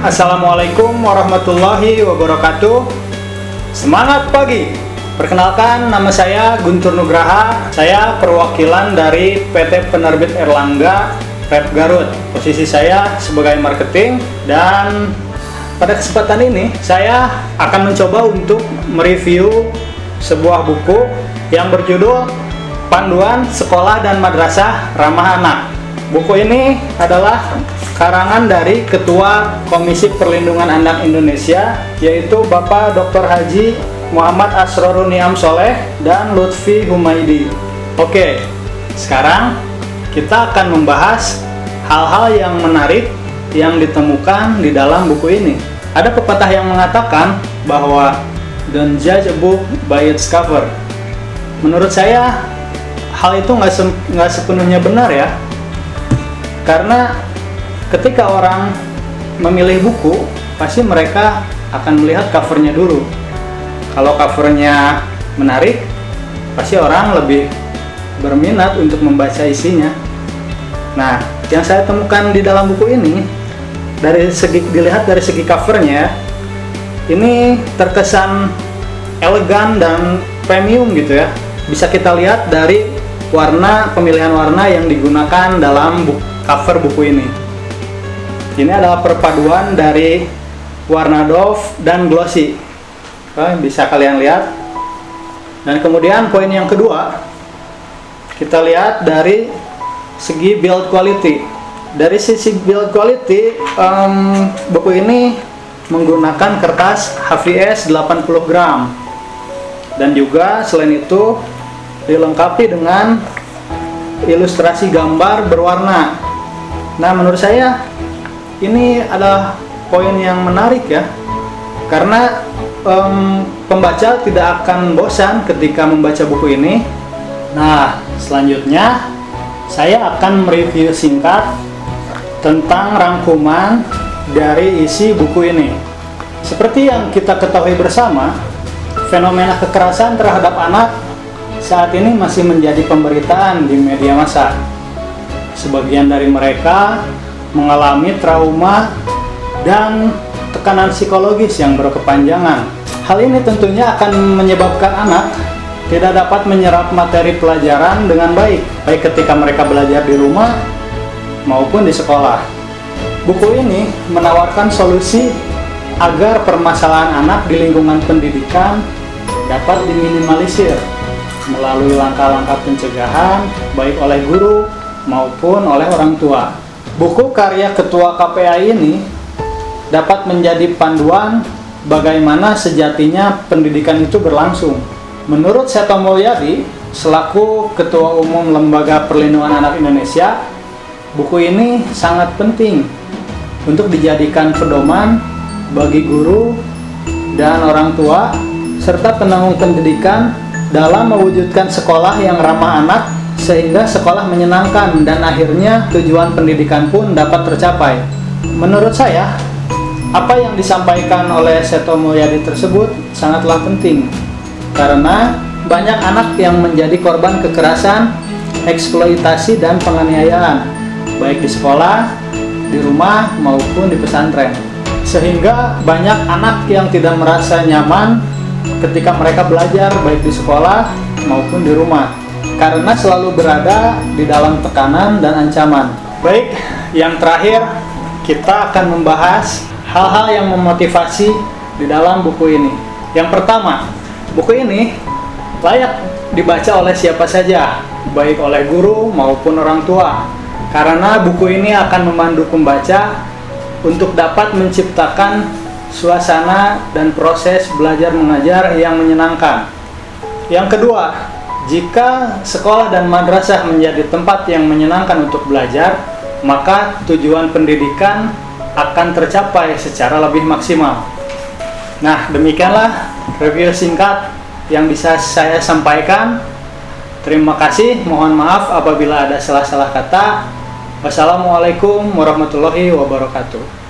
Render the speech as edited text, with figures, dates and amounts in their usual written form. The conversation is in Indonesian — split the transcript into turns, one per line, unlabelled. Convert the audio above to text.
Assalamualaikum warahmatullahi wabarakatuh. Semangat pagi. Perkenalkan, nama saya Guntur Nugraha. Saya perwakilan dari PT Penerbit Erlangga Rep Garut. Posisi saya sebagai marketing, dan pada kesempatan ini saya akan mencoba untuk mereview sebuah buku yang berjudul Panduan Sekolah dan Madrasah Ramah Anak. Buku ini adalah karangan dari Ketua Komisi Perlindungan Anak Indonesia, yaitu Bapak Dr. Haji Muhammad Asrorun Niam Soleh dan Lutfi Humaidi. Oke, sekarang kita akan membahas hal-hal yang menarik yang ditemukan di dalam buku ini. Ada pepatah yang mengatakan bahwa don't judge a book by its cover. Menurut saya hal itu nggak sepenuhnya benar ya, karena ketika orang memilih buku, pasti mereka akan melihat covernya dulu. Kalau covernya menarik, pasti orang lebih berminat untuk membaca isinya. Nah, yang saya temukan di dalam buku ini, dilihat dari segi covernya, ini terkesan elegan dan premium gitu ya. Bisa kita lihat dari pemilihan warna yang digunakan dalam cover buku ini. Ini adalah perpaduan dari warna doff dan glossy. Bisa kalian lihat. Dan kemudian poin yang kedua, kita lihat dari segi build quality. Dari sisi build quality, buku ini menggunakan kertas HVS 80 gram. Dan juga selain itu dilengkapi dengan ilustrasi gambar berwarna. Nah, menurut saya ini adalah poin yang menarik ya, karena pembaca tidak akan bosan ketika membaca buku ini. Nah, selanjutnya saya akan mereview singkat tentang rangkuman dari isi buku ini. Seperti yang kita ketahui bersama, fenomena kekerasan terhadap anak saat ini masih menjadi pemberitaan di media massa. Sebagian dari mereka mengalami trauma dan tekanan psikologis yang berkepanjangan. Hal ini tentunya akan menyebabkan anak tidak dapat menyerap materi pelajaran dengan baik ketika mereka belajar di rumah maupun di sekolah. Buku ini menawarkan solusi agar permasalahan anak di lingkungan pendidikan dapat diminimalisir melalui langkah-langkah pencegahan baik oleh guru maupun oleh orang tua. Buku karya Ketua KPAI ini dapat menjadi panduan bagaimana sejatinya pendidikan itu berlangsung. Menurut Seto Mulyadi, selaku Ketua Umum Lembaga Perlindungan Anak Indonesia, buku ini sangat penting untuk dijadikan pedoman bagi guru dan orang tua serta penanggung pendidikan dalam mewujudkan sekolah yang ramah anak, sehingga sekolah menyenangkan dan akhirnya tujuan pendidikan pun dapat tercapai. Menurut saya, apa yang disampaikan oleh Seto Mulyadi tersebut sangatlah penting, karena banyak anak yang menjadi korban kekerasan, eksploitasi, dan penganiayaan, baik di sekolah, di rumah, maupun di pesantren. Sehingga banyak anak yang tidak merasa nyaman ketika mereka belajar baik di sekolah maupun di rumah, karena selalu berada di dalam tekanan dan ancaman. Baik, yang terakhir kita akan membahas hal-hal yang memotivasi di dalam buku ini. Yang pertama, buku ini layak dibaca oleh siapa saja, baik oleh guru maupun orang tua, karena buku ini akan memandu pembaca untuk dapat menciptakan suasana dan proses belajar mengajar yang menyenangkan. Yang kedua, jika sekolah dan madrasah menjadi tempat yang menyenangkan untuk belajar, maka tujuan pendidikan akan tercapai secara lebih maksimal. Nah, demikianlah review singkat yang bisa saya sampaikan. Terima kasih, mohon maaf apabila ada salah-salah kata. Wassalamualaikum warahmatullahi wabarakatuh.